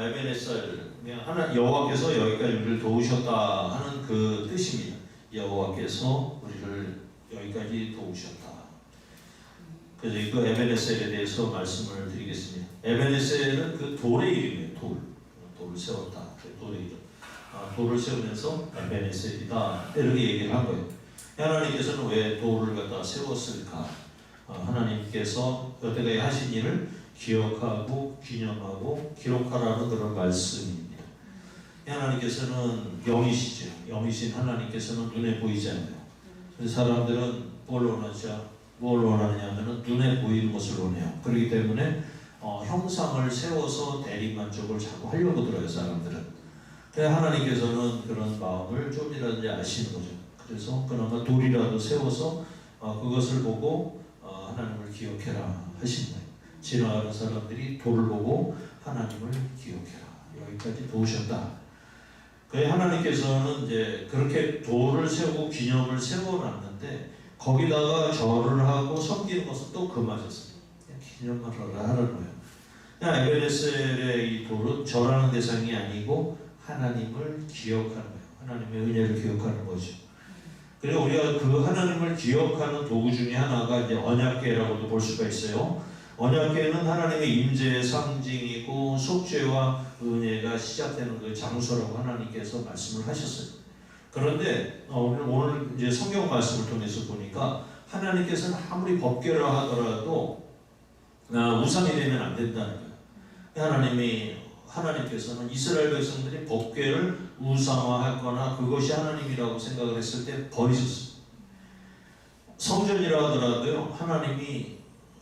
에베네셀, 하나 여호와께서 여기까지 우리를 도우셨다 하는 그 뜻입니다. 여호와께서 우리를 여기까지 도우셨다. 그래서 그 에베네셀에 대해서 말씀을 드리겠습니다. 에베네셀은 그 돌의 이름이에요. 돌을 세웠다. 돌의 이름. 돌을 세우면서 에베네셀이다. 이렇게 얘기를 한 거예요. 하나님께서는 왜 돌을 갖다 세웠을까? 하나님께서 여태까지 하신 일을 기억하고 기념하고 기록하라는 그런 말씀입니다. 하나님께서는 영이시죠. 영이신 하나님께서는 눈에 보이지 않아요. 그래서 사람들은 뭘 원하느냐면 눈에 보이는 것을 원해요. 그렇기 때문에 형상을 세워서 대리만족을 자꾸 하려고 들어요, 사람들은. 그래서 하나님께서는 그런 마음을 좀이라도 아시는 거죠. 그래서 그나마 돌이라도 세워서 그것을 보고 하나님을 기억해라 하신 거예요. 지나가는 사람들이 돌을 보고 하나님을 기억해라. 여기까지 도우셨다. 그래서 하나님께서는 이제 그렇게 돌을 세우고 기념을 세워놨는데 거기다가 절을 하고 섬기는 것은 또 그마저습니다. 기념을 하라는 거예요. 에베네셀의 이 돌은 절하는 대상이 아니고 하나님을 기억하는 거예요. 하나님의 은혜를 기억하는 거죠. 그리고 우리가 그 하나님을 기억하는 도구 중에 하나가 이제 언약궤라고도 볼 수가 있어요. 언약궤는 하나님의 임재의 상징이고 속죄와 은혜가 시작되는 그 장소라고 하나님께서 말씀을 하셨어요. 그런데 오늘 이제 성경 말씀을 통해서 보니까 하나님께서는 아무리 법궤라 하더라도 우상이 되면 안 된다는 거예요. 하나님께서는 이스라엘 백성들이 법궤를 우상화하거나 그것이 하나님이라고 생각을 했을 때 버리셨어요. 성전이라 하더라도요,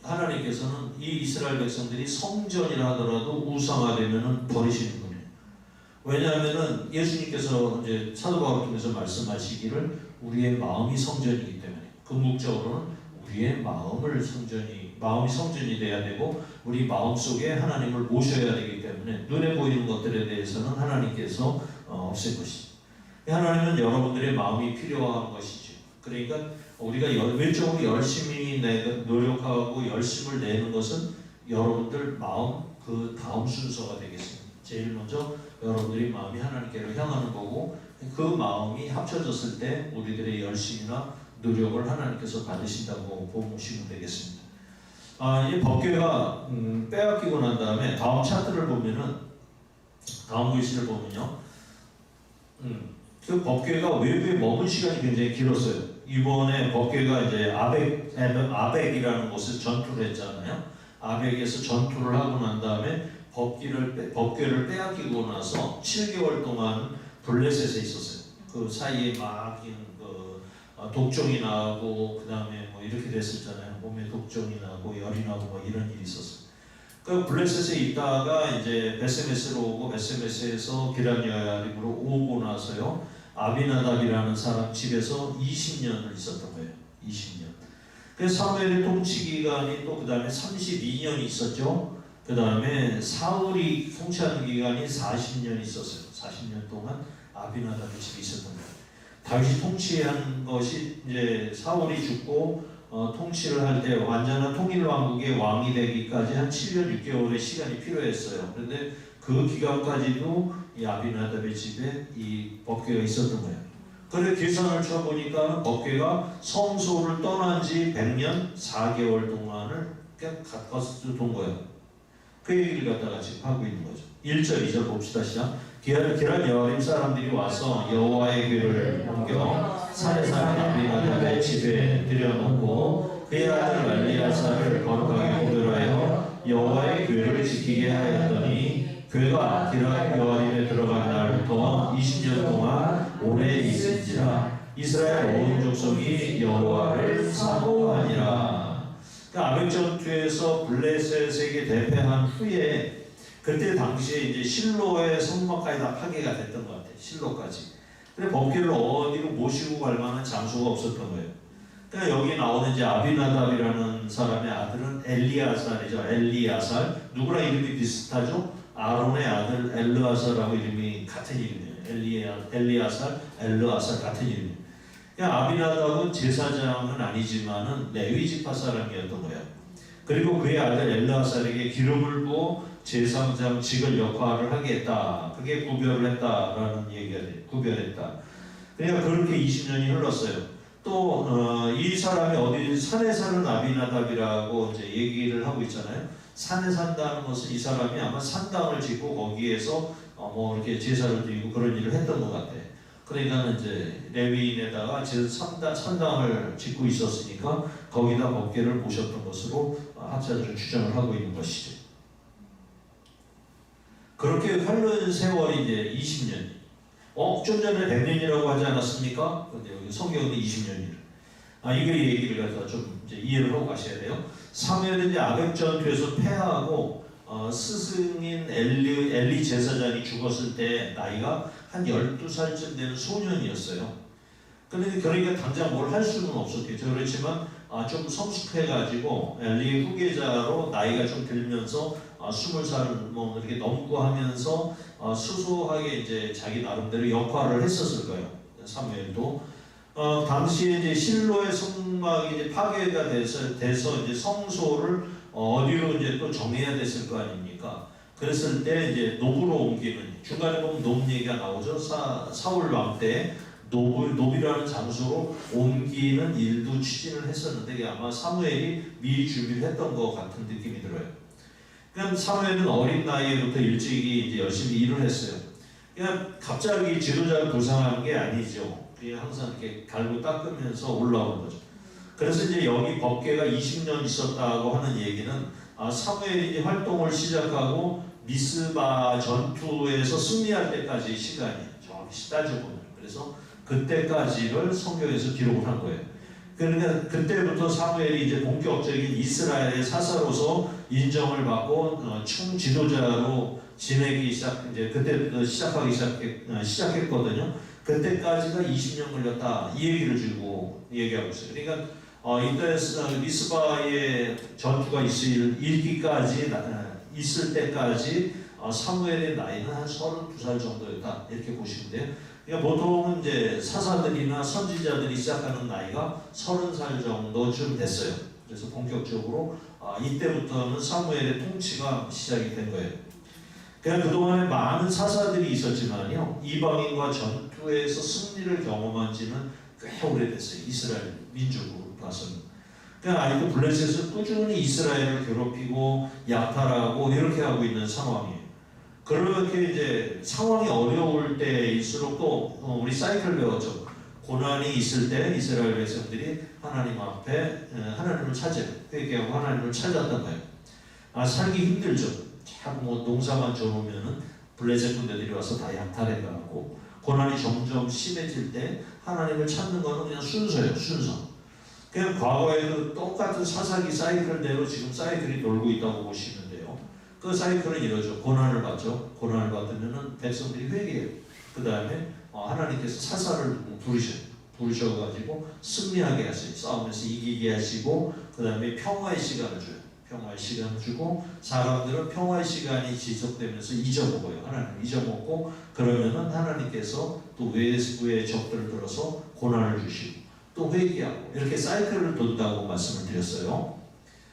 하나님께서는 이 이스라엘 백성들이 성전이라 하더라도 우상화되면 버리시는 거예요. 왜냐하면은 예수님께서 이제 사도 바울을 통해서 말씀하시기를 우리의 마음이 성전이기 때문에 궁극적으로는 우리의 마음이 성전이 돼야 되고 우리 마음 속에 하나님을 모셔야 되기 때문에 눈에 보이는 것들에 대해서는 하나님께서 없앨 것이죠. 하나님은 여러분들의 마음이 필요한 것이죠. 그러니까 우리가 외적으로 열심히 노력하고 열심을 내는 것은 여러분들 마음 그 다음 순서가 되겠습니다. 제일 먼저 여러분들이 마음이 하나님께로 향하는 거고 그 마음이 합쳐졌을 때 우리들의 열심이나 노력을 하나님께서 받으신다고 보시면 되겠습니다. 이 법궤가 빼앗기고 난 다음에 다음 차트를 보면은 다음 글씨를 보면요, 그 법궤가 외부에 머문 시간이 굉장히 길었어요. 이번에 법궤가 이제 아벡이라는 곳에서 전투를 했잖아요. 아벡에서 전투를 하고 난 다음에 법궤를 빼앗기고 나서 7개월 동안 블레셋에 있었어요. 그 사이에 막 독종이 나고 그 다음에 뭐 이렇게 됐었잖아요. 몸에 독종이 나고 열이 나고 뭐 이런 일이 있었어요. 그 블레셋에 있다가 이제 베세메스로 오고 베세메스에서 기럇여야림으로 오고 나서요, 아비나답이라는 사람 집에서 20년을 있었던 거예요. 20년. 그래서 사무엘의 통치 기간이 또 그 다음에 32년이 있었죠. 그 다음에 사울이 통치하는 기간이 40년 있었어요. 40년 동안 아비나답의 집에 있었던 거예요. 다윗이 통치한 것이 이제 사울이 죽고 통치를 할 때 완전한 통일 왕국의 왕이 되기까지 한 7년 6개월의 시간이 필요했어요. 그런데 그 기간까지도 이 아비나답의 집에 이 법궤가 있었던 거예요. 그런데 계산을 쳐보니까 법궤가 성소를 떠난 지 100년 4개월 동안을 그냥 가까스로 돈 거예요. 그 얘기를 갖다가 지금 하고 있는 거죠. 1절 2절 봅시다. 시작. 기럇여림 사람들이 와서 여호와의 궤를 옮겨 산에 사는 아비나답의 집에 들여놓고 그의 아들 엘리야사를 거룩하게 구별하여 여호와의 궤를 지키게 하였더니 궤가 기럇여림에 들어간 날부터 20년 동안 오래 있은지라 이스라엘 온 족속이 여호와를 사모하니라. 그러니까 아벡 전투에서 블레셋에게 대패한 후에 그때 당시에 이제 실로의 성막까지 다 파괴가 됐던 것 같아요. 실로까지. 근데 법궤를 어디로 모시고 갈 만한 장소가 없었던 거예요. 그러니까 여기 나오는 이제 아비나답이라는 사람의 아들은 엘리아살이죠. 엘리아살. 누구랑 이름이 비슷하죠? 아론의 아들 엘르아살하고 이름이 같은 이름이에요. 엘리아살, 엘르아살 같은 이름이에요. 그러니까 아비나답은 제사장은 아니지만은 레위 지파 사람이었던 거예요. 그리고 그의 아들 엘르아살에게 기름을 부어 제사장직을 역할을 하겠다. 그게 구별을 했다라는 얘기가 돼. 구별했다. 그러니까 그렇게 20년이 흘렀어요. 또 이 사람이 어디 산에 사는 아비나답이라고 이제 얘기를 하고 있잖아요. 산에 산다는 것은 이 사람이 아마 산당을 짓고 거기에서 뭐 이렇게 제사를 드리고 그런 일을 했던 것 같아. 그러니까 이제 레위인에다가 산당을 짓고 있었으니까 거기다 법궤를 모셨던 것으로 학자들은 추정을 하고 있는 것이죠. 그렇게 흐른 세월이 이제 20년. 좀 전에 100년이라고 하지 않았습니까? 근데 여기 성경은 20년이래. 이거 얘기를 갖다 좀 이제 이해를 하고 가셔야 돼요. 사무엘은 이제 아벡 전투에서 패하고 스승인 엘리 제사장이 죽었을 때 나이가 한 12살쯤 되는 소년이었어요. 그러니까 당장 뭘 할 수는 없었겠죠. 그렇지만 좀 성숙해가지고 엘리의 후계자로 나이가 좀 들면서 20살 뭐 이렇게 넘고 하면서 수수하게 이제 자기 나름대로 역할을 했었을 거예요. 사무엘도 당시에 이제 실로의 성막이 이제 파괴가 돼서 이제 성소를 어디로 이제 또 정해야 됐을 거 아닙니까? 그랬을 때 이제 노브로 옮기는 중간에 보면 노브 얘기가 나오죠. 사울 왕 때 노비라는 장소로 옮기는 일도 추진을 했었는데 이게 아마 사무엘이 미리 준비를 했던 것 같은 느낌이 들어요. 그러니까 사무엘은 어린 나이에부터 일찍이 이제 열심히 일을 했어요. 그냥 갑자기 지도자를 구상한 게 아니죠. 그냥 항상 이렇게 갈고 닦으면서 올라오는 거죠. 그래서 이제 여기 법궤가 20년 있었다고 하는 얘기는 사무엘이 활동을 시작하고 미스바 전투에서 승리할 때까지 시간이 정확히 따져보면 그래서 그때까지를 성경에서 기록을 한 거예요. 그러니까 그때부터 사무엘이 이제 본격적인 이스라엘의 사사로서 인정을 받고 충지도자로 지내기 이제 그때부터 시작했거든요. 그때까지가 20년 걸렸다 이 얘기를 주고 얘기하고 있어요. 그러니까 이때 미스바의 전투가 있을 때까지 사무엘의 나이는 한 32살 정도였다 이렇게 보시면 돼요. 그러니까 보통은 이제 사사들이나 선지자들이 시작하는 나이가 30살 정도쯤 됐어요. 그래서 본격적으로 이때부터는 사무엘의 통치가 시작이 된 거예요. 그냥 그동안에 많은 사사들이 있었지만요, 이방인과 전투에서 승리를 경험한 지는 꽤 오래됐어요. 이스라엘 민족으로 봐서는. 그러니까 아직도 블레셋은 꾸준히 이스라엘을 괴롭히고 약탈하고 이렇게 하고 있는 상황이에요. 그렇게 이제 상황이 어려울 때일수록 또 우리 사이클 배웠죠. 고난이 있을 때 이스라엘 백성들이 하나님 앞에 하나님을 찾아요. 회개하고 하나님을 찾았던 거예요. 살기 힘들죠. 참 뭐 농사만 줘놓으면은 블레셋 군대들이 와서 다 약탈해가고 고난이 점점 심해질 때 하나님을 찾는 거는 그냥 순서예요. 순서. 그냥 과거에도 똑같은 사사기 사이클대로 지금 사이클이 돌고 있다고 보시면 돼요. 그 사이클은 이러죠. 고난을 받죠. 고난을 받으면은 백성들이 회개해요. 그 다음에 하나님께서 사사를 부르셔가지고 승리하게 하세요. 싸움에서 이기게 하시고 그 다음에 평화의 시간을 줘요. 평화의 시간을 주고 사람들은 평화의 시간이 지속되면서 잊어먹어요. 하나님을 잊어먹고 그러면은 하나님께서 또 외부의 적들을 들어서 고난을 주시고 또 회개하고 이렇게 사이클을 돈다고 말씀을 드렸어요.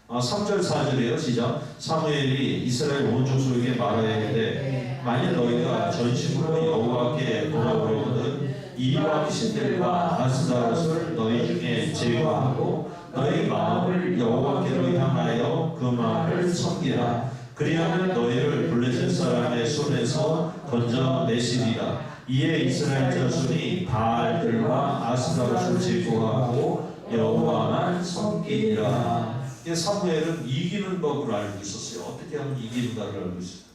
3절 4절이에요. 시작. 사무엘이 이스라엘 온 족속에게 말하여 이르되 만일 너희가 전심으로 여호와께 돌아오려거든 이방 신들과 아스다롯을 너희 중에 제거하고 너희 마음을 여호와께로 향하여 그 마음을 섬기라. 그리하면 너희를 블레셋 사람의 손에서 건져내시리라. 이에 이스라엘 자손이 바알들과 아스다롯을 제거하고 여호와만 섬기리라. 사무엘은 이기는 법을 알고 있었어요. 어떻게 하면 이기는가를 알고 있어요.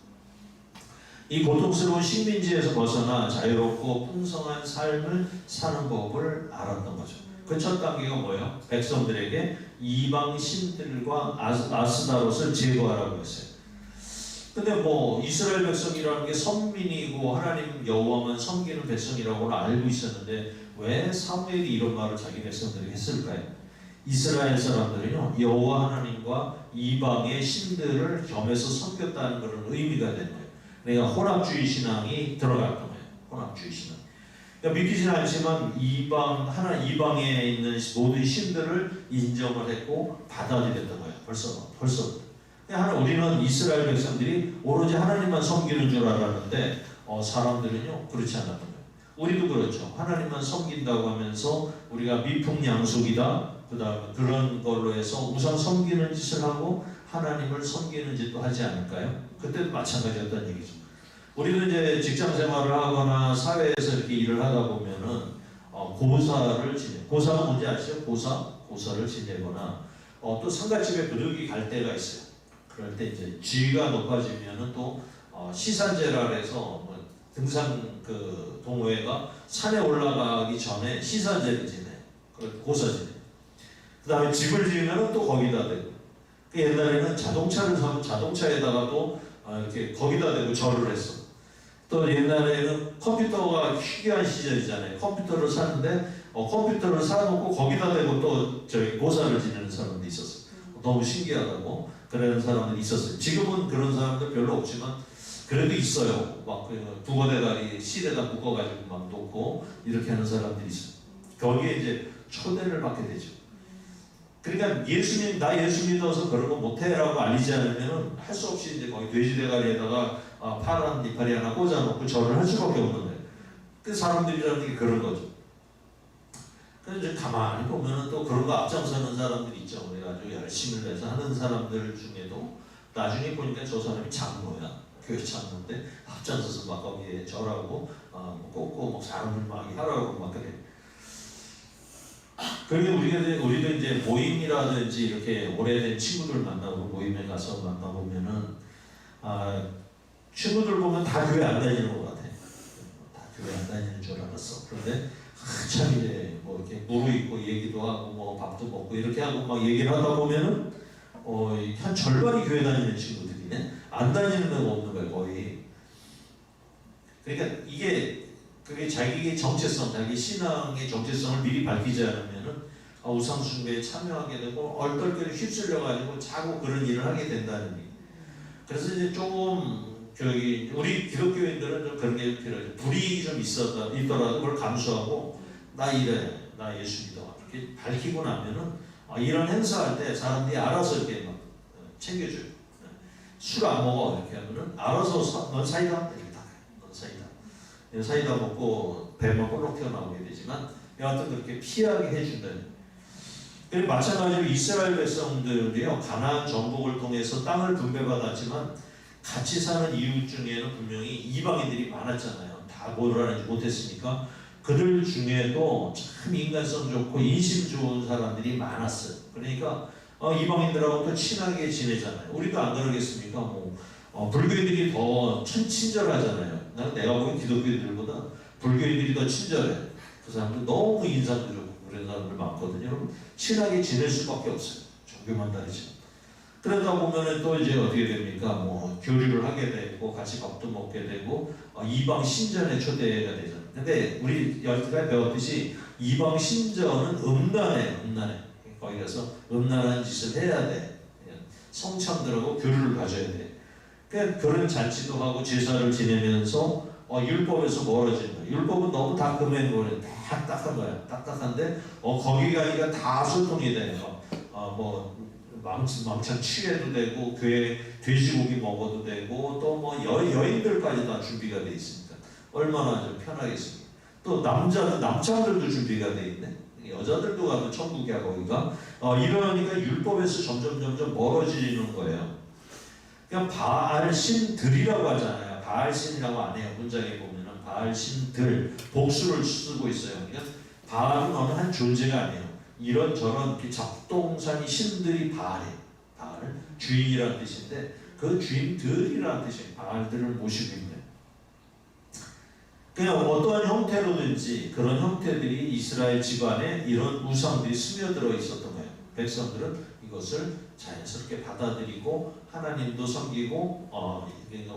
이 고통스러운 식민지에서 벗어나 자유롭고 풍성한 삶을 사는 법을 알았던 거죠. 그 첫 단계가 뭐예요? 백성들에게 이방 신들과 아스다롯을 제거하라고 했어요. 근데 뭐 이스라엘 백성이라는 게 선민이고 하나님 여호와만 섬기는 백성이라고는 알고 있었는데 왜 사무엘이 이런 말을 자기 백성들에게 했을까요? 이스라엘 사람들은요 여호와 하나님과 이방의 신들을 겸해서 섬겼다는 그런 의미가 되는 거예요. 그러니까 혼합주의 신앙이 들어갔던 거예요. 혼합주의 신앙. 그러니까 믿기지는 않지만 이방에 있는 모든 신들을 인정을 했고 받아들였던 거예요. 벌써. 우리는 이스라엘 백성들이 오로지 하나님만 섬기는 줄 알았는데 사람들은요 그렇지 않았던 거예요. 우리도 그렇죠. 하나님만 섬긴다고 하면서 우리가 미풍양속이다. 그 다음에 그런 걸로 해서 우상 섬기는 짓을 하고 하나님을 섬기는 짓도 하지 않을까요? 그때도 마찬가지였다는 얘기죠. 우리도 이제 직장 생활을 하거나 사회에서 이렇게 일을 하다 보면은 고사를 지내. 고사가 뭔지 아시죠? 고사를 지내거나 또 상가집에 부득이 갈 때가 있어요. 그럴 때 이제 지위가 높아지면은 또 시산제라 해서 뭐 등산 그 동호회가 산에 올라가기 전에 시산제를 지내요. 그걸 고사 지내요. 그 다음에 집을 지으면은 또 거기다 대고. 그 옛날에는 자동차를 사면 자동차에다가 또 이렇게 거기다 대고 절을 했어. 또 옛날에는 컴퓨터가 희귀한 시절이잖아요. 컴퓨터를 사는데 컴퓨터를 사놓고 거기다 대고 또 저기 고사를 지내는 사람도 있었어요. 너무 신기하다고 그러는 사람들이 있었어요. 지금은 그런 사람들 별로 없지만 그래도 있어요. 막 두거대다리 실에다 묶어가지고 막 놓고 이렇게 하는 사람들이 있어요. 거기에 이제 초대를 받게 되죠. 그러니까 나 예수 믿어서 그런 거 못해라고 알리지 않으면 할 수 없이 이제 거기 돼지 대가리에다가 파란 이파리 하나 꽂아놓고 절을 할 수밖에 없는 거예요. 그 사람들이라는 게 그런 거죠. 그래서 이제 가만히 보면은 또 그런 거 앞장서는 사람들이 있죠. 우리가 아주 열심히 해서 하는 사람들 중에도 나중에 보니까 저 사람이 장로야. 교회 장로인데 앞장서서 막 거기에 절하고 꽂고 막 사람들 막 하라고 막 그래. 그리고 우리도 이제 모임이라든지 이렇게 오래된 친구들 만나고 모임에 가서 만나보면은 친구들 보면 다 교회 안 다니는 것 같아. 다 교회 안 다니는 줄 알았어. 그런데 한참 이제 뭐 이렇게 무르익고 얘기도 하고 뭐 밥도 먹고 이렇게 하고 막 얘기를 하다 보면은 한 절반이 교회 다니는 친구들이네. 안 다니는 데가 없는 거예요 거의. 그러니까 그게 자기의 정체성, 자기 신앙의 정체성을 미리 밝히지 않으면은 우상 숭배에 참여하게 되고 얼떨결에 휩쓸려가지고 자꾸 그런 일을 하게 된다는 얘기. 그래서 이제 조금 우리 기독교인들은 좀 그런 게 필요해요. 불이 좀 있더라도 그걸 감수하고 나 이래, 나 예수 믿어 이렇게 밝히고 나면은 이런 행사할 때 사람들이 알아서 이렇게 막 챙겨줘요. 술 안 먹어 이렇게 하면은 알아서 넌 사이다 이렇게 다 넌 사이다. 사이다 먹고 배만 볼록 튀어나오게 되지만 여하튼 그렇게 피하게 해준다. 그리고 마찬가지로 이스라엘 백성들이요 가나안 정복을 통해서 땅을 분배받았지만 같이 사는 이웃 중에는 분명히 이방인들이 많았잖아요. 다 뭐를 하는지 못했으니까 그들 중에도 참 인간성 좋고 인심 좋은 사람들이 많았어요. 그러니까 이방인들하고 또 친하게 지내잖아요. 우리도 안 그러겠습니까? 불교인들이 더 친절하잖아요. 내가 보기엔 기독교인들보다 불교인들이 더 친절해. 그 사람들 너무 인상도 좋고 그런 사람들 많거든요. 친하게 지낼 수밖에 없어요. 종교만 다르지. 그러다 보면은 또 이제 어떻게 됩니까? 교류를 하게 되고 같이 밥도 먹게 되고 이방 신전에 초대가 되잖아요. 근데 우리 여태까지 배웠듯이 이방 신전은 음란해. 거기 가서 음란한 짓을 해야 돼. 성참들하고 교류를 가져야 돼. 그런 잔치도 하고 제사를 지내면서 율법에서 멀어진 거야. 율법은 너무 따끔해 보여. 딱딱한 거야. 딱딱한데 거기 가니까 다 소통이 돼요. 망창 취해도 되고 교회 돼지고기 먹어도 되고 또 여인들까지 다 준비가 돼 있으니까 얼마나 좀 편하겠습니까? 또 남자들도 준비가 돼 있네. 여자들도 가도 천국이야 거기가. 이러니까 율법에서 점점 멀어지는 거예요. 그냥 바알신들이라고 하잖아요. 바알신이라고 안 해요. 문장에 보면은 바알신들 복수를 쓰고 있어요. 그러니까 바알은 어느 한 존재가 아니에요. 이런저런 잡동사니 신들이 바알이에요. 바알 주인이라는 뜻인데 그 주인들이라는 뜻이에요. 바알들을 모시고 있는. 그냥 어떠한 형태로든지 그런 형태들이 이스라엘 집안에 이런 우상들이 스며들어 있었던 거예요. 백성들은 이것을 자연스럽게 받아들이고 하나님도 섬기고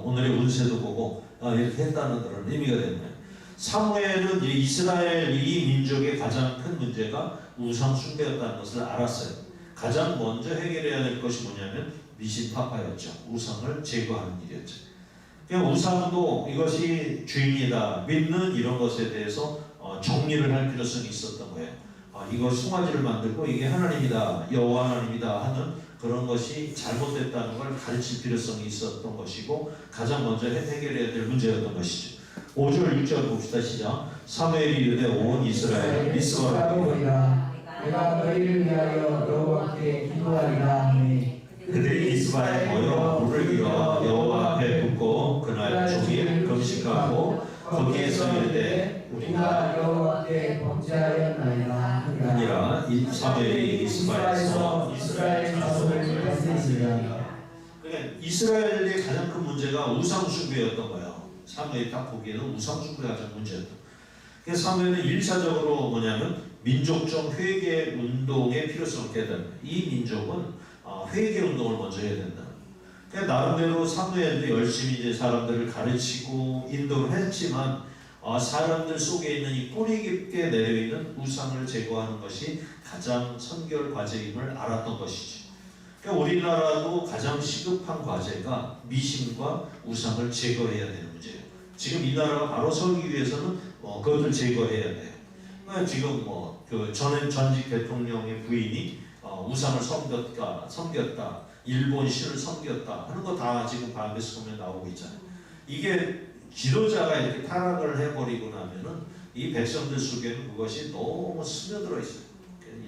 오늘의 운세도 보고 이렇게 했다는 그런 의미가 되는 거예요. 사무엘은 이스라엘 이 민족의 가장 큰 문제가 우상 숭배였다는 것을 알았어요. 가장 먼저 해결해야 될 것이 뭐냐면 미신파파였죠. 우상을 제거하는 일이었죠. 그러니까 우상도 이것이 주인이다 믿는 이런 것에 대해서 정리를 할 필요성이 있었던 거예요. 이거 송아지를 만들고 이게 하나님이다 여호와 하나님이다 하는 그런 것이 잘못됐다는 걸 가르칠 필요성이 있었던 것이고 가장 먼저 해결해야 될 문제였던 것이죠. 5절 6절 봅시다. 시작. 사무엘이 이르되 온 이스라엘 미스바로 보이라. 내가 너희를 위하여 여호와께 기도하리라 하니 그들이 미스바에 모여 물을 기어 여호와 앞에 붓고 그날 종일 금식하고 거기에서 이르되 우리가 여호와께 범죄하였나이다 아니라 이 사무엘이 미스바에서 이스라엘 자손을 다스리시라. 그러니까 이스라엘의 가장 큰 문제가 우상숭배였던 거예요. 사무엘이 딱 보기에는 우상숭배가 가장 문제였다. 그래서 사무엘은 1차적으로 뭐냐면 민족적 회개 운동의 필요성을 깨닫는 거예요. 이 민족은 회개 운동을 먼저 해야 된다. 그러니까 나름대로 사무엘도 열심히 이제 사람들을 가르치고 인도를 했지만 사람들 속에 있는 이 뿌리 깊게 내려있는 우상을 제거하는 것이 가장 선결 과제임을 알았던 것이죠. 그러니까 우리나라도 가장 시급한 과제가 미신과 우상을 제거해야 되는 문제예요. 지금 이 나라가 바로 서기 위해서는 그것을 제거해야 돼요. 그러니까 지금 그 전직 대통령의 부인이 우상을 섬겼다, 일본 신을 섬겼다 하는 거 다 지금 방에서 보면 나오고 있잖아요. 이게 지도자가 이렇게 타락을 해버리고 나면은 이 백성들 속에는 그것이 너무 스며들어 있어요.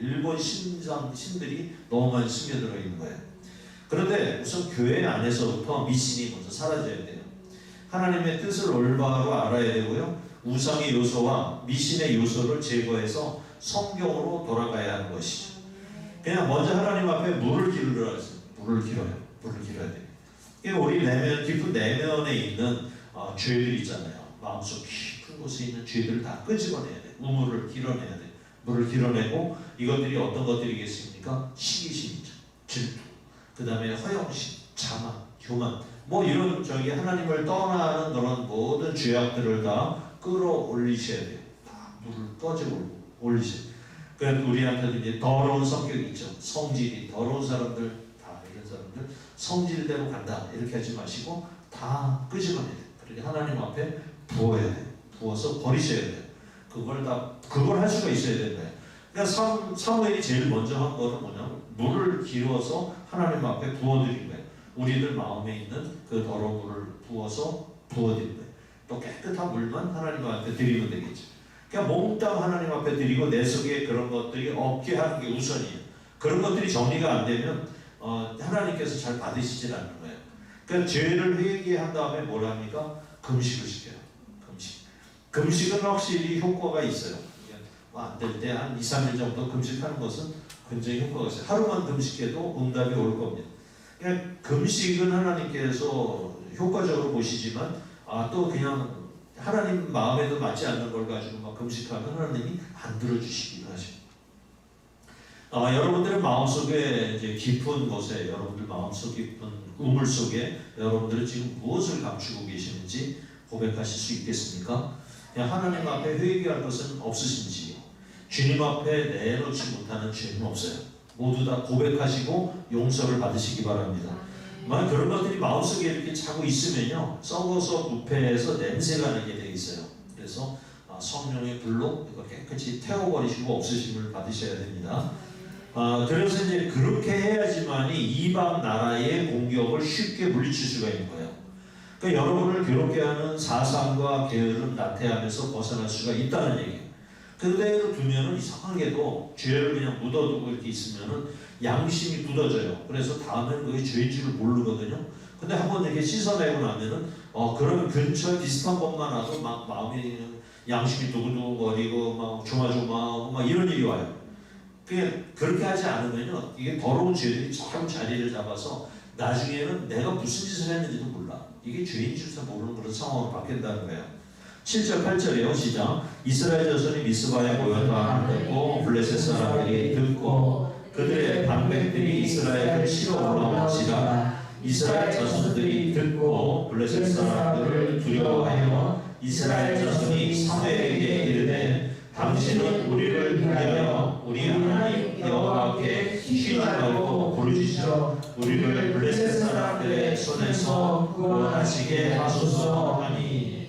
일본 신들이 너무 많이 스며들어 있는 거예요. 그런데 우선 교회 안에서부터 미신이 먼저 사라져야 돼요. 하나님의 뜻을 올바로 알아야 되고요. 우상의 요소와 미신의 요소를 제거해서 성경으로 돌아가야 하는 것이죠. 그냥 먼저 하나님 앞에 물을 기르라 했어요. 물을 길어야 돼요. 우리 내면, 깊은 내면에 있는 죄들 있잖아요. 마음속 깊은 곳에 있는 죄들을 다 끄집어내야 돼요. 우물을 길어내야 돼요. 물을 길어내고 이것들이 어떤 것들이겠습니까? 시기심이죠. 질투, 그 다음에 허영심, 자만, 교만, 이런 하나님을 떠나는 그런 모든 죄악들을 다 끌어올리셔야 돼요. 다 물을 꺼져 올리셔야 돼요. 그래서 우리한테도 이제 더러운 성격이 있죠. 성질이 더러운 사람들, 다 이런 사람들 성질대로 간다 이렇게 하지 마시고 다 끄집어내야 돼요. 그러니까 하나님 앞에 부어야 돼요. 부어서 버리셔야 돼요. 그걸 할 수가 있어야 된다. 그러니까 사무엘이 제일 먼저 한 거는 뭐냐면 물을 길어서 하나님 앞에 부어드린 거예요. 우리들 마음에 있는 그 더러운 물을 부어드린 거예요. 또 깨끗한 물만 하나님 앞에 드리면 되겠죠. 그러니까 몽땅 하나님 앞에 드리고 내 속에 그런 것들이 없게 하는 게 우선이에요. 그런 것들이 정리가 안 되면 하나님께서 잘 받으시질 않는 거예요. 그러니까 죄를 회개한 다음에 뭘 합니까? 금식을 시켜요. 금식은 확실히 효과가 있어요. 안 될 때 한 2, 3일 정도 금식하는 것은 굉장히 효과가 있어요. 하루만 금식해도 응답이 올 겁니다. 그러니까 금식은 하나님께서 효과적으로 보시지만 또 그냥 하나님 마음에도 맞지 않는 걸 가지고 막 금식하면 하나님이 안 들어주시기도 하십니다. 여러분들의 마음속에 이제 깊은 곳에 여러분들 마음속 깊은 우물 속에 여러분들은 지금 무엇을 감추고 계시는지 고백하실 수 있겠습니까? 그냥 하나님 앞에 회개할 것은 없으신지 주님 앞에 내놓지 못하는 죄는 없어요. 모두 다 고백하시고 용서를 받으시기 바랍니다. 만약 그런 것들이 마음속에 이렇게 자꾸 있으면요 썩어서 부패해서 냄새가 나게 되어 있어요. 그래서 성령의 불로 이거 깨끗이 태워버리시고 없으심을 받으셔야 됩니다. 그래서 이제 그렇게 해야지만이 이방 나라의 공격을 쉽게 물리칠 수가 있는 거예요. 그러니까 여러분을 괴롭게 하는 사상과 게으름 나태함에서 벗어날 수가 있다는 얘기예요. 그대로 두면은 이상하게도 죄를 그냥 묻어두고 이렇게 있으면은 양심이 굳어져요. 그래서 다음엔 그게 죄인 줄을 모르거든요. 근데 한번 이렇게 씻어내고 나면은 그런 근처에 비슷한 것만 와도 막 마음이 양심이 두근두근거리고 막 조마조마하고 막 이런 일이 와요. 그렇게 하지 않으면요 이게 더러운 죄들이 자꾸 자리를 잡아서 나중에는 내가 무슨 짓을 했는지도 몰라. 이게 죄인 줄서 모르는 그런 상황으로 바뀐다는 거예요. 7절 8절이요. 시작. 이스라엘 자손이 미스바에 모였다 듣고 블레셋 사람들이 듣고 그들의 방백들이 이스라엘을 치러 올라온지라. 이스라엘 자손들이 듣고 블레셋 사람들을 두려워하여 이스라엘 자손이 사무엘에게 이르되 당신은 우리를 위하여 우리 하나님 여호와께 쉬지 말고 부르짖어 우리를 블레셋 사람들의 손에서 구원하시게 하소서 하니.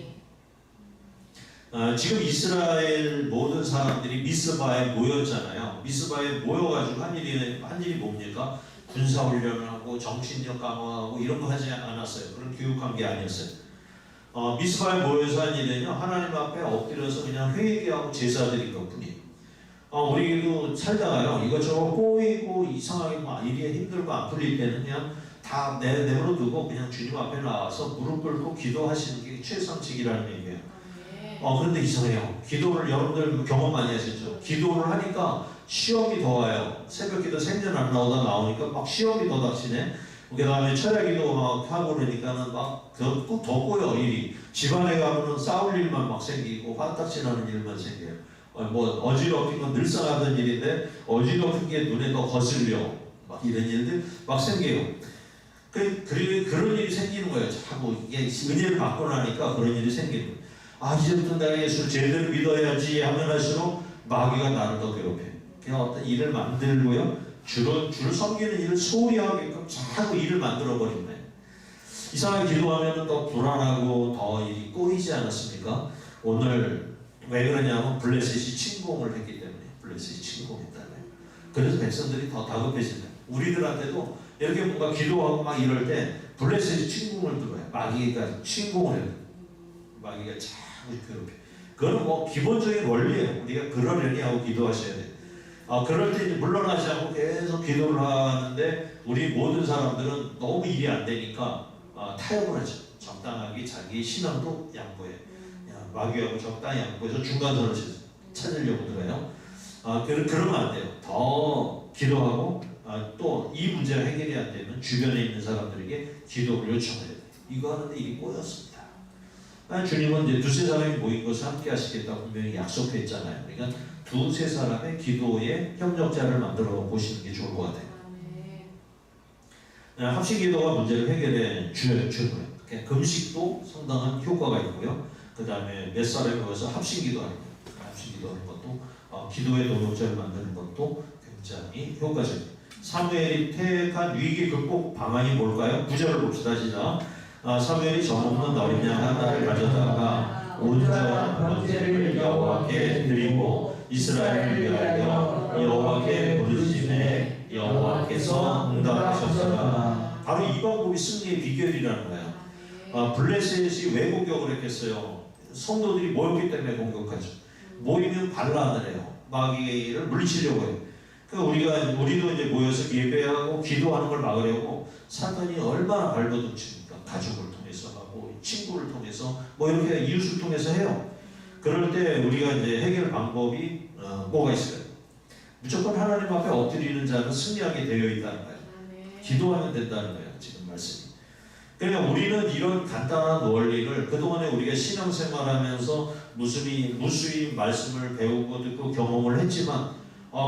지금 이스라엘 모든 사람들이 미스바에 모였잖아요. 미스바에 모여가지고 한 일이 뭡니까? 군사훈련을 하고 정신력 강화하고 이런 거 하지 않았어요. 그런 교육한 게 아니었어요. 미스바에 모여서 한 일은요, 하나님 앞에 엎드려서 그냥 회개하고 제사드린 것뿐이에요. 우리도 살다가요, 이것저것 꼬이고 이상하게 막 일이 힘들고 안 풀릴 때는 그냥 다 내버려 두고 그냥 주님 앞에 나와서 무릎 꿇고 기도하시는 게 최상책이라는 얘기예요. 그런데 이상해요. 기도를 여러분들 경험 많이 하셨죠? 기도를 하니까 시험이 더 와요. 새벽 기도 생전 안 나오다 나오니까 막 시험이 더 닥치네. 그 다음에 철야 기도 막 하고 그러니까는 막 더 꼬여 일이. 집안에 가면은 싸울 일만 막 생기고 화딱지 나는 일만 생겨요. 어지럽힌 건 늘상 하던 일인데 어지럽힌 게 눈에 더 거슬려. 막 이런 일들 막 생겨요. 그런 일이 생기는 거예요. 자꾸 이게 은혜를 받고 나니까 그런 일이 생기는 거예요. 이제부터 내가 예수를 제대로 믿어야지 하면 할수록 마귀가 나를 더 괴롭혀요. 그냥 어떤 일을 만들고요. 주를 섬기는 일을 소홀히 하게끔 자꾸 일을 만들어 버린 거예요. 이상하게 기도하면 더 불안하고 더 일이 꼬이지 않았습니까? 오늘 왜 그러냐면 블레셋이 침공을 했기 때문에. 블레셋이 침공했다고요. 그래서 백성들이 더 다급해진다. 우리들한테도 이렇게 뭔가 기도하고 막 이럴 때 블레셋이 침공을 들어요. 마귀가 침공을 해요. 마귀가 자꾸 괴롭혀. 그건 기본적인 원리예요. 우리가 그러려니 하고 기도하셔야 돼요. 그럴 때 이제 물러나지 않고 계속 기도를 하는데 우리 모든 사람들은 너무 일이 안 되니까 타협을 하죠. 적당하게 자기 신앙도 양보해. 마귀하고 적당히 양보해서 중간선을 찾으려고 들어요. 그러면 안 돼요. 더 기도하고 또 이 문제가 해결이 안 되면 주변에 있는 사람들에게 기도를 요청해야 돼요. 이거 하는데 일이 꼬였습니다. 주님은 이제 두세 사람이 모인 것을 함께 하시겠다고 분명히 약속했잖아요. 그러니까 두세 사람의 기도의 협력자를 만들어 보시는 게 좋을 것 같아요. 합식 기도가 문제를 해결해 주는 거예요. 금식도 상당한 효과가 있고요. 그 다음에 몇 사람이 모여서 합식 기도하는 거예요. 합식 기도하는 것도 기도의 동역자를 만드는 것도 굉장히 효과적이에요. 사무엘이 택한 위기 극복 방안이 뭘까요? 9절을 봅시다. 시작. 사무엘이 젖없는 어린 양 하나를 가져다가 온전한 번제를 여호와께 드리고 이스라엘을 위하여 여호와께 부르심에 여호와께서 응답하셨더라. 바로 이 방법이 승리의 비결이라는 거예요. 블레셋이 왜 공격을 했겠어요? 성도들이 모였기 때문에 공격하죠. 모이면 반란을 해요. 마귀를 물리치려고 해요. 그러니까 우리도 이제 모여서 예배하고 기도하는 걸 막으려고 사탄이 얼마나 발버둥칩니까? 가족을 통해서 하고 친구를 통해서 이렇게 이웃을 통해서 해요. 그럴 때 우리가 이제 해결 방법이 뭐가 있어요? 무조건 하나님 앞에 엎드리는 자는 승리하게 되어 있다는 거예요. 기도하면 된다는 거예요. 지금 말씀이. 그러니까 우리는 이런 간단한 원리를 그동안에 우리가 신앙생활하면서 무수히 말씀을 배우고 듣고 경험을 했지만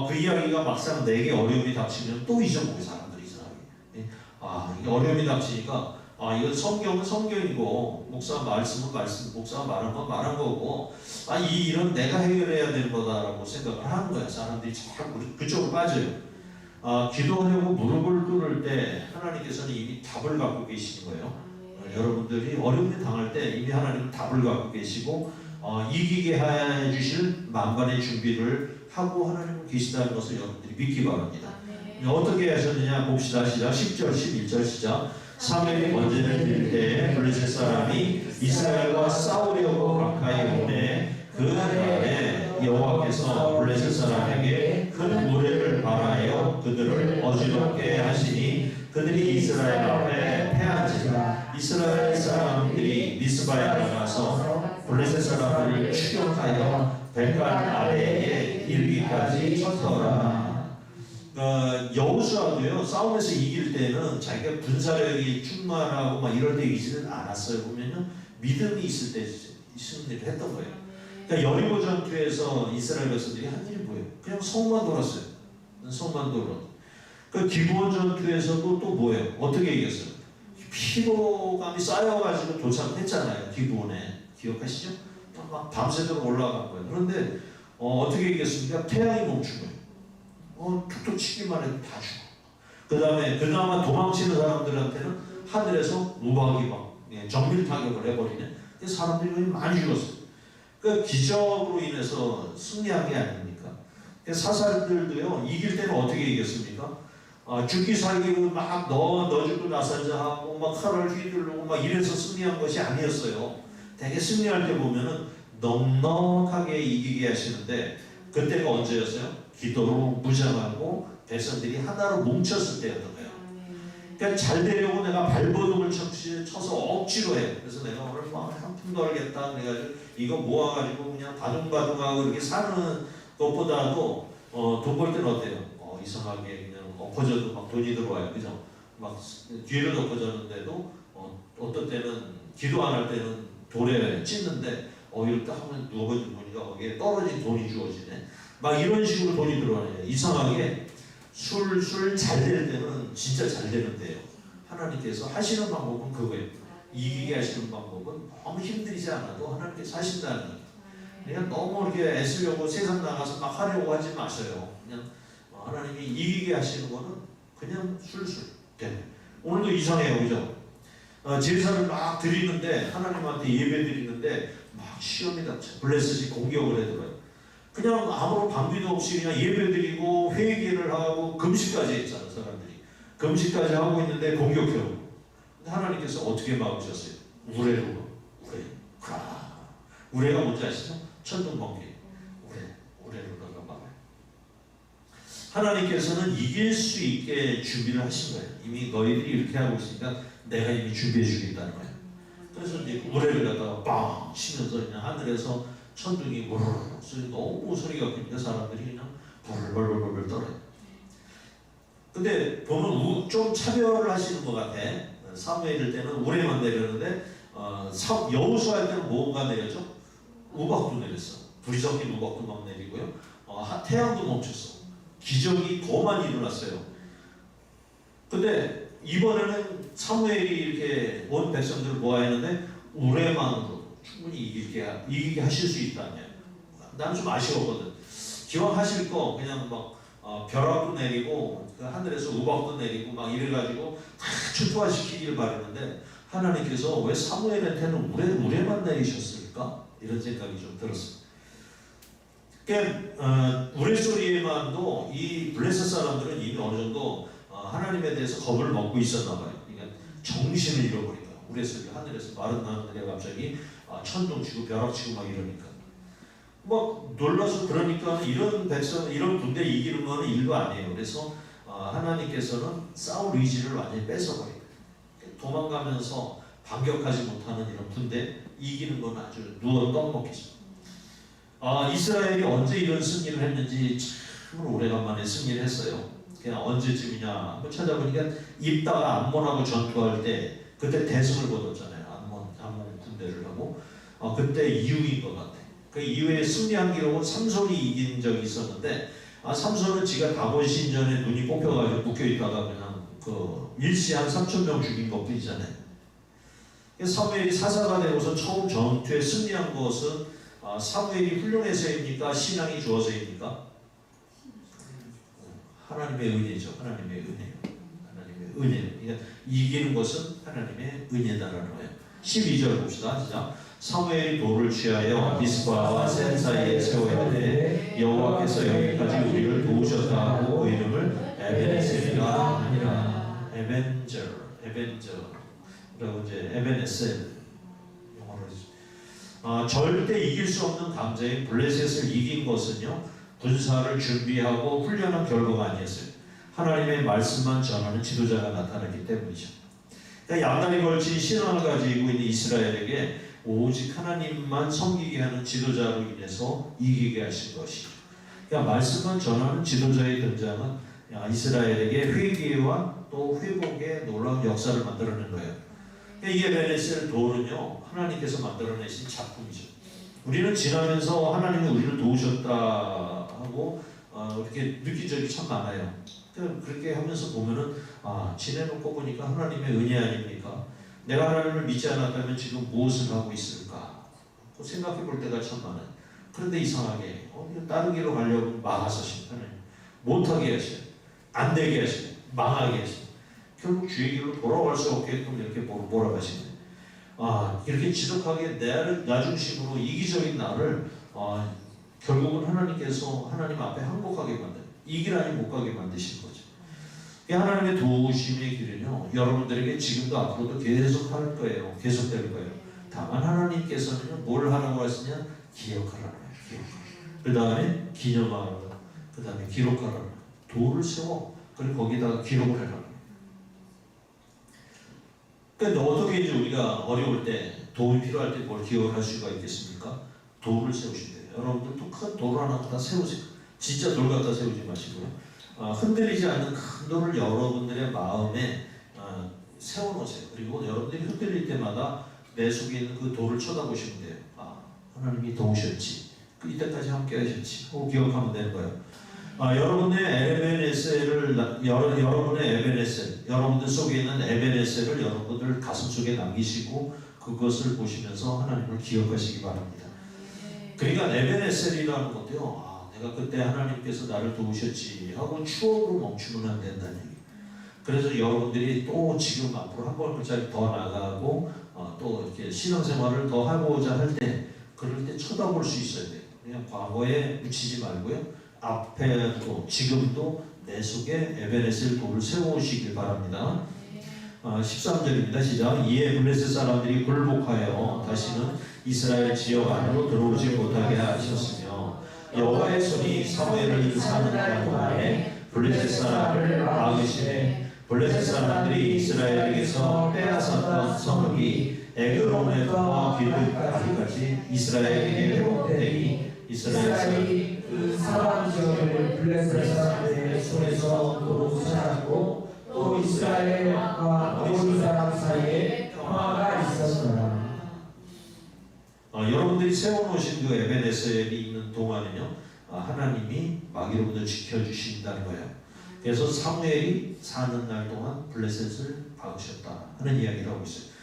그 이야기가 막상 내게 어려움이 닥치면 또 잊어먹게 사람들이 이상하게. 이게 어려움이 닥치니까 이건 성경은 성경이고 목사 말씀은 말씀, 목사가 말한 건 말한 거고 이 일은 내가 해결해야 되는 거다라고 생각을 하는 거야. 사람들이 자꾸 그쪽으로 빠져요. 기도하려고 무릎을 꿇을 때 하나님께서는 이미 답을 갖고 계시는 거예요. 여러분들이 어려움을 당할 때 이미 하나님은 답을 갖고 계시고 이기게 해주실 만반의 준비를 하고 하나님은 계시다는 것을 여러분들이 믿기 바랍니다. 어떻게 하셨느냐 봅시다. 시작. 10절 11절 시작. 사무엘이 번제를 드릴 때에 블레셋 사람이 이스라엘과 싸우려고 가까이 오매 그 날에 여호와께서 블레셋 사람에게 큰 무례를 발하여 그들을 어지럽게 하시니 그들이 이스라엘 앞에 패한지라. 이스라엘 사람들이 미스바에 나가서 블레셋 사람들을 추격하여 백간 아래에 이르기까지 쳤더라. 여호수아도요 싸움에서 이길 때는 자기가 군사력이 충만하고 막 이럴 때 이기지는 않았어요. 보면은 믿음이 있을 때 승리를 했던 거예요. 그러니까 여리고 전투에서 이스라엘 백성들이 한 일이 뭐예요? 그냥 성만 돌았어요. 성만 돌아. 그 기브온 전투에서도 또 뭐예요? 어떻게 이겼어요? 피로감이 쌓여가지고 도착을 했잖아요. 기브온에 기억하시죠? 막 밤새도록 올라간 거예요. 그런데 어떻게 이겼습니까? 태양이 멈춘 거예요. 툭툭 치기만 해도 다 죽어. 그다음에 도망치는 사람들한테는 하늘에서 우박이 막 정밀 타격을 해버리는 사람들이 많이 죽었어요. 그 기적으로 인해서 승리한 게 아닙니까? 사살들도요 이길 때는 어떻게 이겼습니까? 죽기 살기 너 죽고 나서자 하고 막 칼을 휘두르고 막 이래서 승리한 것이 아니었어요. 되게 승리할 때 보면은 넉넉하게 이기게 하시는데 그때가 언제였어요? 기도로 무장하고 백성들이 하나로 뭉쳤을 때였던 거예요. 그러니까 잘 되려고 내가 발버둥을 쳐서 억지로 해. 그래서 내가 오늘 막 한 푼도 알겠다. 그래가지고 이거 모아가지고 그냥 바둥바둥하고 이렇게 사는 것보다도 돈 벌 때는 어때요? 이상하게 그냥 엎어져도 막 돈이 들어와요. 그죠? 막 뒤를 엎어졌는데도 어떤 때는 기도 안 할 때는 돌에 찢는데 이럴 때 하면 누워진 보니까 거기에 떨어진 돈이 주어지네. 막 이런 식으로 돈이 들어와요. 이상하게 술 잘 될 때는 진짜 잘 되는데요. 하나님께서 하시는 방법은 그거예요. 이기게 하시는 방법은 너무 힘들이지 않아도 하나님께서 하신다는 거예요. 그냥 너무 이렇게 애쓰려고 세상 나가서 막 하려고 하지 마세요. 그냥 하나님이 이기게 하시는 거는 그냥 술술 돼. 오늘도 이상해요, 그죠? 제사를 막 드리는데 하나님한테 예배 드리는데 막 시험이 닥쳐 블레셋이 공격을 해들어요. 그냥 아무런 방비도 없이 그냥 예배 드리고 회개를 하고 금식까지 했잖아요. 사람들이 금식까지 하고 있는데 공격해요. 근데 하나님께서 어떻게 막으셨어요? 우레로 우레가 뭔지 아시죠? 천둥 번개 우레로 막아요. 하나님께서는 이길 수 있게 준비를 하신 거예요. 이미 너희들이 이렇게 하고 있으니까 내가 이미 준비해 주겠다는 거예요. 그래서 이제 우레를 갖다가 빵 치면서 그냥 하늘에서 천둥이 우르르 소리 너무 소리가 크니까 사람들이 그냥 벌벌벌벌 떨어요. 근데 보면 좀 차별을 하시는 것 같아. 사무엘 때는 우레만 내렸는데 여호수아 할 때는 뭐가 내렸죠? 우박도 내렸어. 불이 섞인 우박도 막 내리고요. 태양도 멈췄어. 기적이 더 많이 일어났어요. 근데 이번에는 사무엘이 이렇게 온 백성들을 모아했는데 우레만으로 충분히 이기게 하실 수 있다냐. 나는 좀 아쉬웠거든. 기왕 하실 거 그냥 막 벼락도 내리고 그 하늘에서 우박도 내리고 막 이래가지고 다 출토화시키기를 바랬는데 하나님께서 왜 사무엘한테는 우레만 내리셨을까? 이런 생각이 좀 들었어요. 그러니까 우레소리에만도 이 블레셋 사람들은 이미 어느 정도 하나님에 대해서 겁을 먹고 있었나 봐요. 그러니까 정신을 잃어버린 거예요. 우레소리 하늘에서 마른 하늘에 갑자기 천둥 치고 벼락 치고 막 이러니까 막 놀라서 그러니까 이런 백성 이런 군대 이기는 거는 일도 아니에요. 그래서 하나님께서는 싸울 의지를 완전히 뺏어버려요. 도망가면서 반격하지 못하는 이런 군대 이기는 건 아주 누워 떡먹기죠. 이스라엘이 언제 이런 승리를 했는지 참 오래간만에 승리를 했어요. 그냥 언제쯤이냐 한번 찾아보니까 입다가 암몬하고 전투할 때 그때 대승을 거뒀잖아요. 암몬 군대를 하고 그때 이후인 것 같아. 그 이후에 승리한 기록은 삼손이 이긴 적이 있었는데 삼손은 지가 다본 신전에 눈이 뽑혀가지고 묶여있다가 그냥 일시 한 3,000명 죽인 것뿐이잖아요. 사무엘이 사사가 되고서 처음 전투에 승리한 것은 사무엘이 훌륭해서입니까? 신앙이 좋아서입니까? 하나님의 은혜죠. 하나님의 은혜요. 하나님의 은혜. 그러니까 이기는 것은 하나님의 은혜다라는 거예요. 12절 봅시다. 시작. 사무엘이 돌을 취하여 미스바와 센 사이에 세워야 돼 여호와께서 여기까지 우리를 도우셨다 하고 그 이름을 에벤에셀이라 하니라. 에벤저 그리고 이제 에벤에셀 영어로 절대 이길 수 없는 강자인 블레셋을 이긴 것은요 군사를 준비하고 훈련한 결과가 아니었어요. 하나님의 말씀만 전하는 지도자가 나타났기 때문이죠. 그러니까 양날이 걸친 신앙을 가지고 있는 이스라엘에게 오직 하나님만 섬기게 하는 지도자로 인해서 이기게 하신 것이. 그러니까 말씀만 전하는 지도자의 등장은 이스라엘에게 회개와 또 회복의 놀라운 역사를 만들어낸 거예요. 그러니까 이게 베네셀 돌은요 하나님께서 만들어내신 작품이죠. 우리는 지나면서 하나님이 우리를 도우셨다 하고 이렇게 느낀 적이 참 많아요. 그렇게 하면서 보면은 지내놓고 보니까 하나님의 은혜 아닙니까? 내가 하나님을 믿지 않았다면 지금 무엇을 하고 있을까? 생각해 볼 때가 참 많아요. 그런데 이상하게 다른 길로 가려고 막아서신 하나님 못하게 하셔, 안 되게 하셔, 망하게 하셔. 결국 주의 길로 돌아갈 수 없게끔 이렇게 몰아가시네. 이렇게 지독하게 나 중심으로 이기적인 나를 결국은 하나님께서 하나님 앞에 항복하게 만든 이길 아니 못 가게 만드신 거죠. 하나님의 도우심의 길은요, 여러분들에게 지금도 앞으로도 계속 할 거예요. 계속 될 거예요. 다만 하나님께서는요, 뭘 하라고 하시냐? 기억하라는 거예요. 그 다음에 기념하라는 거예요. 그 다음에 기록하라는 거예요. 도를 세워. 그리고 거기다가 기록을 해라는 거예요. 그러니까 어떻게 이제 우리가 어려울 때, 도움이 필요할 때 뭘 기억을 할 수가 있겠습니까? 도를 세우신대요. 여러분들도 큰 돌 하나 갖다 세우세요. 진짜 돌 갖다 세우지 마시고요. 흔들리지 않는 큰 돌을 여러분들의 마음에 세워놓으세요. 그리고 여러분들이 흔들릴 때마다 내 속에 있는 그 돌을 쳐다보시면 돼요. 하나님이 도우셨지. 이때까지 함께 하셨지. 기억하면 되는 거예요. 여러분의 에베네셀을, 여러분의 에베네셀, 여러분들 속에 있는 에베네셀을 여러분들 가슴 속에 남기시고 그것을 보시면서 하나님을 기억하시기 바랍니다. 그러니까 에베네셀이라는 것도요, 내가 그때 하나님께서 나를 도우셨지 하고 추억으로 멈추면 안 된다는 얘기. 그래서 여러분들이 또 지금 앞으로 한 걸음짜리 더 나가고 또 이렇게 신앙생활을 더 하고자 할 때, 그럴 때 쳐다볼 수 있어야 돼요. 그냥 과거에 묻히지 말고요, 앞에도 지금도 내 속에 에베네셀 돌을 세우시길 바랍니다. 13절입니다. 시작. 이에 블레셋 사람들이 굴복하여 다시는 이스라엘 지역 안으로 들어오지 못하게 하셨으며 여호와의 손이 사무엘을 인사하는 날 동안에 블레셋 사람을 막으시되 블레셋 사람들이 이스라엘에게서 빼앗았던 성읍이 에그론에서 길르까지 이스라엘에게 회복되니 이스라엘이 그 사방 지역을 블레셋 사람들의 손에서 도로 찾았고 또 이스라엘과 모든 사람 사이에 평화가 있었더라. 여러분들이 세워놓으신 그 에베네셀이 있는 동안은요, 하나님이 마귀로부터 지켜주신다는 거예요. 그래서 사무엘이 사는 날 동안 블레셋을 박으셨다 하는 이야기를 하고 있어요.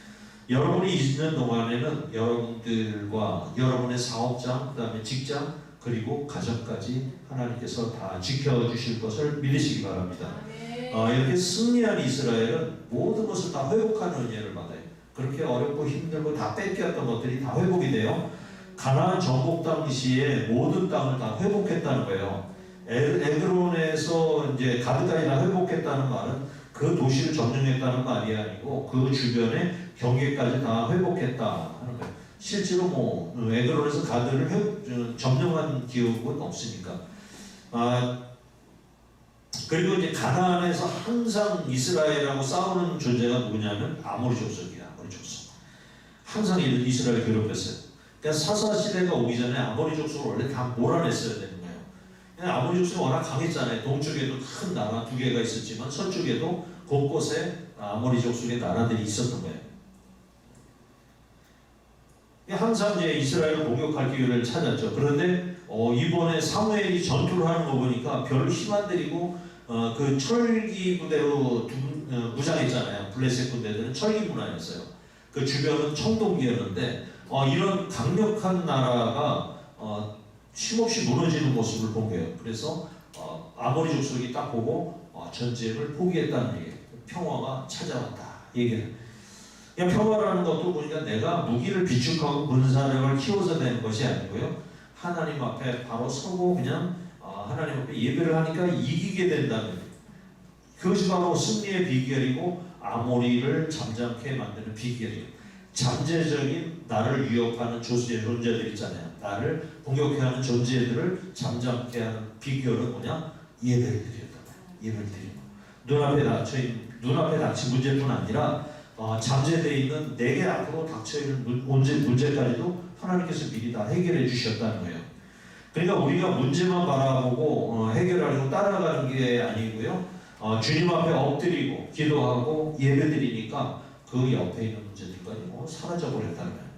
여러분이 있는 동안에는 여러분들과 여러분의 사업장, 그 다음에 직장, 그리고 가정까지 하나님께서 다 지켜주실 것을 믿으시기 바랍니다. 이렇게 승리한 이스라엘은 모든 것을 다 회복하는 은혜를 받아요. 그렇게 어렵고 힘들고 다 뺏겼던 것들이 다 회복이 돼요. 가나안 정복 당시에 모든 땅을 다 회복했다는 거예요. 에그론에서 이제 가드까지 다 회복했다는 말은 그 도시를 점령했다는 말이 아니고 그 주변에 경계까지 다 회복했다 하는 거예요. 실제로 에그론에서 가드를 점령한 기억은 없으니까. 그리고 이제 가나안에서 항상 이스라엘하고 싸우는 존재가 누구냐면 아모리 족속이야. 아모리 족속. 항상 이스라엘 괴롭혔어요. 그러니까 사사 시대가 오기 전에 아모리 족속을 원래 다 몰아냈어야 되는 거예요. 그냥 아모리 족속이 워낙 강했잖아요. 동쪽에도 큰 나라 두 개가 있었지만 서쪽에도 곳곳에 아모리 족속의 나라들이 있었던 거예요. 항상 이제 이스라엘을 공격할 기회를 찾았죠. 그런데 이번에 사무엘이 전투를 하는 거 보니까 별로 힘 안 들이고 그 철기 부대로 무장했잖아요. 블레셋 군대들은 철기 문화였어요. 그 주변은 청동기였는데 이런 강력한 나라가 쉼없이 무너지는 모습을 본 거예요. 그래서 아모리 족속이 딱 보고 전쟁을 포기했다는 얘기예요. 평화가 찾아왔다 얘기를. 그냥 평화라는 것도 보니까 내가 무기를 비축하고 군사력을 키워서 되는 것이 아니고요, 하나님 앞에 바로 서고 그냥 하나님 앞에 예배를 하니까 이기게 된다는, 그것이 바로 승리의 비결이고 아모리를 잠잠케 만드는 비결이에요. 잠재적인 나를 위협하는 존재들 있잖아요. 나를 공격해하는 존재들을 잠잠케 하는 비결은 뭐냐? 예배를 드린다. 예배를 드리는 눈앞에 닥친 문제뿐 아니라 잠재되어 있는 내게 앞으로 닥쳐있는 문제까지도 하나님께서 미리 다 해결해 주셨다는 거예요. 그러니까 우리가 문제만 바라보고 해결하려고 따라가는 게 아니고요, 주님 앞에 엎드리고 기도하고 예배드리니까 그 옆에 있는 문제들까지 사라져버렸다는 거예요.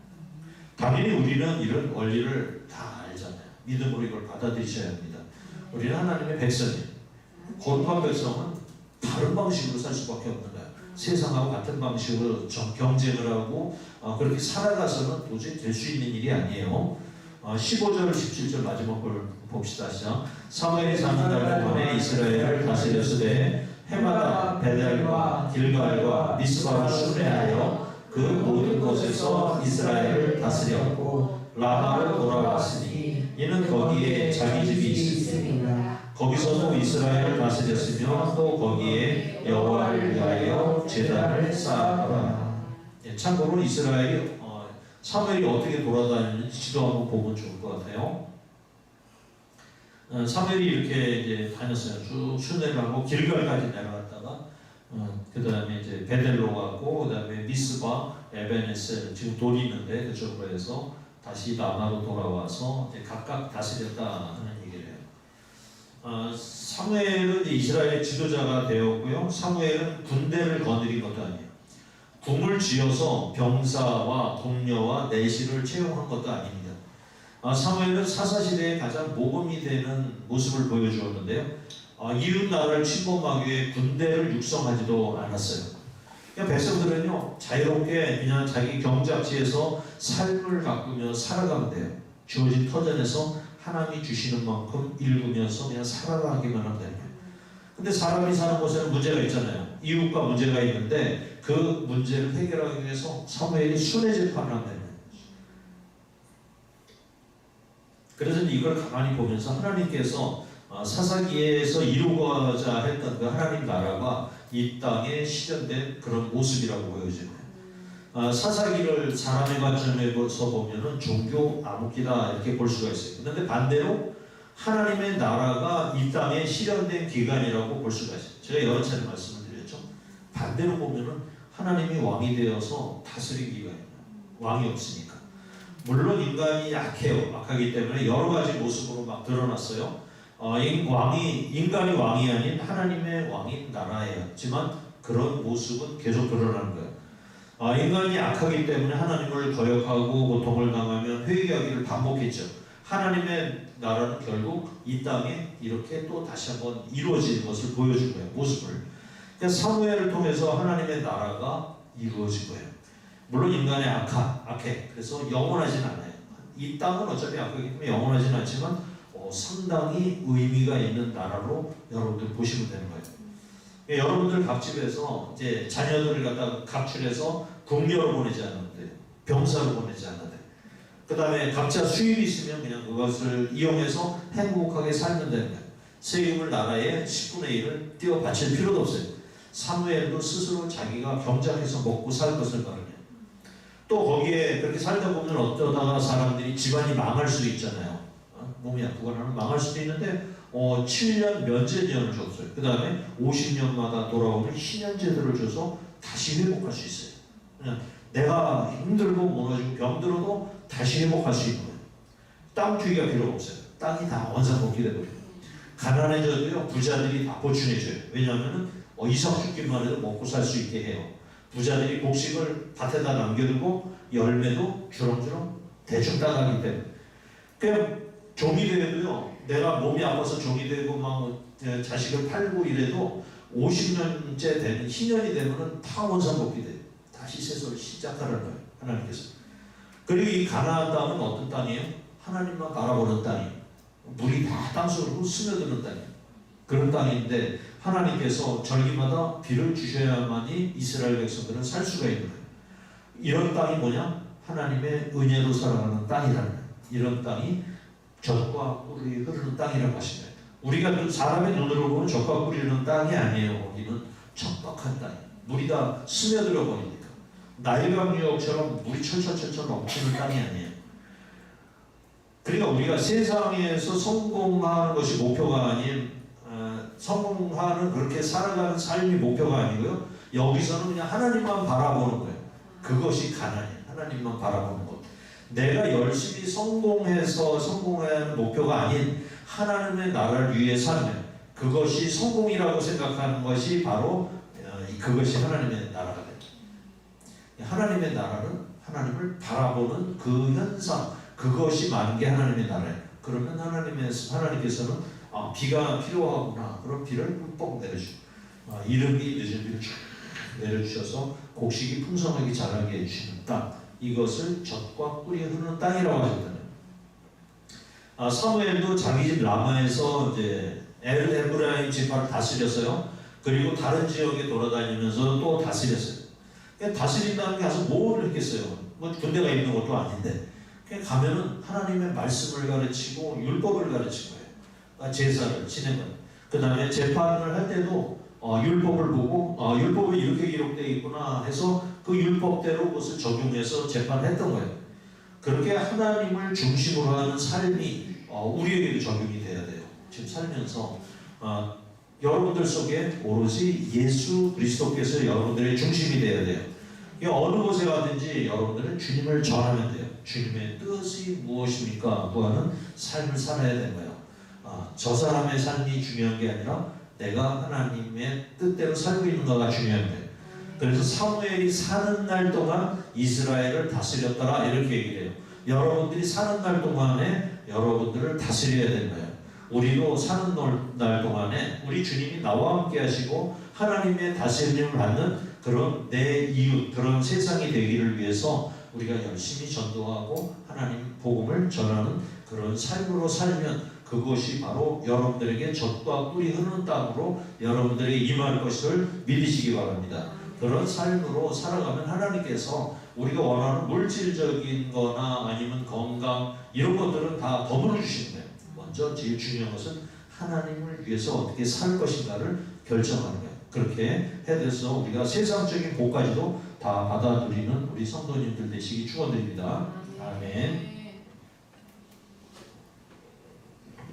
당연히 우리는 이런 원리를 다 알잖아요. 믿음으로 이걸 받아들이셔야 합니다. 우리는 하나님의 백성이에요. 거룩한 백성은 다른 방식으로 살 수밖에 없는 거예요. 세상하고 같은 방식으로 경쟁을 하고 그렇게 살아가서는 도저히 될 수 있는 일이 아니에요. 15절, 17절 마지막 걸 봅시다. 시작. 사무엘이 사는 날 동안에 이스라엘을 다스렸으되 해마다 베델과 길갈과 미스바로 순례하여 그 모든 곳에서 이스라엘을 다스렸고 라마로 돌아왔으니 이는 거기에 자기 집이 있으니 거기서도 이스라엘을 다스렸으며 또 거기에 여호와를 위하여 제단을 쌓았더라. 예, 참고로 이스라엘이 사무엘이 어떻게 돌아다니는지 지도 한번 보면 좋을 것 같아요. 사무엘이 이렇게 이제 다녔어요. 쭉 순회를 하고 길갈까지 내려갔다가 그 다음에 이제 베델로 가고 그 다음에 미스바, 에베네셀 지금 돌이 있는데 그쪽으로 해서 다시 남아로 돌아와서 이제 각각 다스렸다 하는 얘기를 해요. 사무엘은 이스라엘의 지도자가 되었고요. 사무엘은 군대를 거느린 것도 아니에요. 궁을 지어서 병사와 동료와 내시를 채용한 것도 아닙니다. 사무엘은 사사시대에 가장 모범이 되는 모습을 보여주었는데요. 이웃 나라를 침범하기 위해 군대를 육성하지도 않았어요. 그러니까 백성들은요 자유롭게 그냥 자기 경작지에서 삶을 가꾸며 살아가면 돼요. 주어진 터전에서 하나님이 주시는 만큼 읽으면서 그냥 살아가기만 하면 돼요. 근데 사람이 사는 곳에는 문제가 있잖아요. 이웃과 문제가 있는데 그 문제를 해결하기 위해서 사무엘이 순회 재판을 한다는 거예요. 그래서 이걸 가만히 보면서 하나님께서 사사기에서 이루고자 했던 그 하나님 나라가 이 땅에 실현된 그런 모습이라고 보여집니다. 사사기를 사람의 관점에서 보면은 종교 암흑기다 이렇게 볼 수가 있어요. 그런데 반대로 하나님의 나라가 이 땅에 실현된 기간이라고 볼 수가 있어요. 제가 여러 차례 말씀을 드렸죠. 반대로 보면은 하나님이 왕이 되어서 다스린 기간입니다. 왕이 없으니까. 물론 인간이 약해요. 악하기 때문에 여러 가지 모습으로 막 드러났어요. 인간이 왕이 아닌 하나님의 왕인 나라였지만 그런 모습은 계속 드러나는 거예요. 인간이 약하기 때문에 하나님을 거역하고 고통을 당하면 회개하기를 반복했죠. 하나님의 나라는 결국 이 땅에 이렇게 또 다시 한번 이루어지는 것을 보여준 거예요. 모습을. 그러니까 사무엘을 통해서 하나님의 나라가 이루어진 거예요. 물론 인간의 악해. 그래서 영원하진 않아요. 이 땅은 어차피 악하기 때문에 영원하진 않지만 상당히 의미가 있는 나라로 여러분들 보시면 되는 거예요. 여러분들 각 집에서 이제 자녀들을 갖다 각출해서 궁녀로 보내지 않는데 병사로 보내지 않는데 그 다음에 각자 수입이 있으면 그냥 그것을 이용해서 행복하게 살면 되는 거예요. 세금을 나라에 10분의 1을 띄워 바칠 필요도 없어요. 사무엘도 스스로 자기가 경작해서 먹고 살 것을 바라요. 또 거기에 그렇게 살다 보면 어쩌다가 사람들이 집안이 망할 수 있잖아요. 몸이 아프거나 하면 망할 수도 있는데 7년 면제년을 줬어요. 그 다음에 50년마다 돌아오는 희년제도를 줘서 다시 회복할 수 있어요. 그냥 내가 힘들고 무너지고 병들어도 다시 회복할 수 있는 거예요. 땅 주기가 필요가 없어요. 땅이 다 원상복귀 돼버려요. 가난해져도요 부자들이 다 보충해줘요. 왜냐하면 이삭 죽기만 해도 먹고 살 수 있게 해요. 부자들이 곡식을 밭에다 남겨두고 열매도 주렁주렁 대충 따가기 때문에 그냥 종이 되도요 내가 몸이 아파서 종이 되고 막 자식을 팔고 이래도 50년째 되는 희년이 되면은 다 원상복귀 돼요. 다시 세상을 시작하라는 거예요. 하나님께서. 그리고 이 가나안 땅은 어떤 땅이에요? 하나님만 바라보는 땅이에요. 물이 다 땅속으로 스며드는 땅이에요. 그런 땅인데 하나님께서 절기마다 비를 주셔야만이 이스라엘 백성들은 살 수가 있는 거예요. 이런 땅이 뭐냐? 하나님의 은혜로 살아가는 땅이라는 거예요. 이런 땅이 젖과 꿀이 흐르는 땅이라고 하시네요. 우리가 사람의 눈으로 보는 젖과 꿀이 흐르는 땅이 아니에요. 거기는 척박한 땅이에요. 물이 다 스며들어 버리니까. 나일강 유역처럼 물이 철철철철 넘치는 땅이 아니에요. 그러니까 우리가 세상에서 성공하는 것이 목표가 아닌 성공하는 그렇게 살아가는 삶이 목표가 아니고요. 여기서는 그냥 하나님만 바라보는 거예요. 그것이 가난이에요. 하나님만 바라보는 것. 내가 열심히 성공해서 성공하는 목표가 아닌 하나님의 나라를 위해 살면 그것이 성공이라고 생각하는 것이 바로 그것이 하나님의 나라가 됩니다. 하나님의 나라는 하나님을 바라보는 그 현상, 그것이 많은 게 하나님의 나라예요. 그러면 하나님께서는 비가 필요하구나. 그럼 비를 흠뻑 내려주고 이름이 늦은 비를 쭉 내려주셔서 곡식이 풍성하게 자라게 해주시는 땅. 이것을 젖과 꿀이 흐르는 땅이라고 하셨잖아요. 사무엘도 자기 집 라마에서 이제 에브라임 지파를 다스렸어요. 그리고 다른 지역에 돌아다니면서 또 다스렸어요. 다스린다는 게 가서 뭘 했겠어요? 뭐 군대가 있는 것도 아닌데. 그냥 가면은 하나님의 말씀을 가르치고 율법을 가르친 거예요. 제사를 지내는. 그 다음에 재판을 할 때도 율법을 보고 율법에 이렇게 기록되어 있구나 해서 그 율법대로 그것을 적용해서 재판을 했던 거예요. 그렇게 하나님을 중심으로 하는 삶이 우리에게도 적용이 돼야 돼요. 지금 살면서 여러분들 속에 오로지 예수 그리스도께서 여러분들의 중심이 돼야 돼요. 어느 곳에 가든지 여러분들은 주님을 전하면 돼요. 주님의 뜻이 무엇입니까? 하는 삶을 살아야 되는 거예요. 저 사람의 삶이 중요한 게 아니라 내가 하나님의 뜻대로 살고 있는가가 중요한 거예요. 그래서 사무엘이 사는 날 동안 이스라엘을 다스렸더라 이렇게 얘기를 해요. 여러분들이 사는 날 동안에 여러분들을 다스려야 되는 거예요. 우리도 사는 날 동안에 우리 주님이 나와 함께 하시고 하나님의 다스림을 받는 그런 내 이웃, 그런 세상이 되기를 위해서 우리가 열심히 전도하고 하나님 복음을 전하는 그런 삶으로 살면 그것이 바로 여러분들에게 젖과 꿀이 흐르는 땅으로 여러분들에게 임할 것을 믿으시기 바랍니다. 그런 삶으로 살아가면 하나님께서 우리가 원하는 물질적인 거나 아니면 건강 이런 것들은 다 더불어 주시는 거예요. 먼저 제일 중요한 것은 하나님을 위해서 어떻게 살 것인가를 결정하는 거예요. 그렇게 해서 우리가 세상적인 복까지도 다 받아들이는 우리 성도님들 되시기 축원드립니다. 아멘.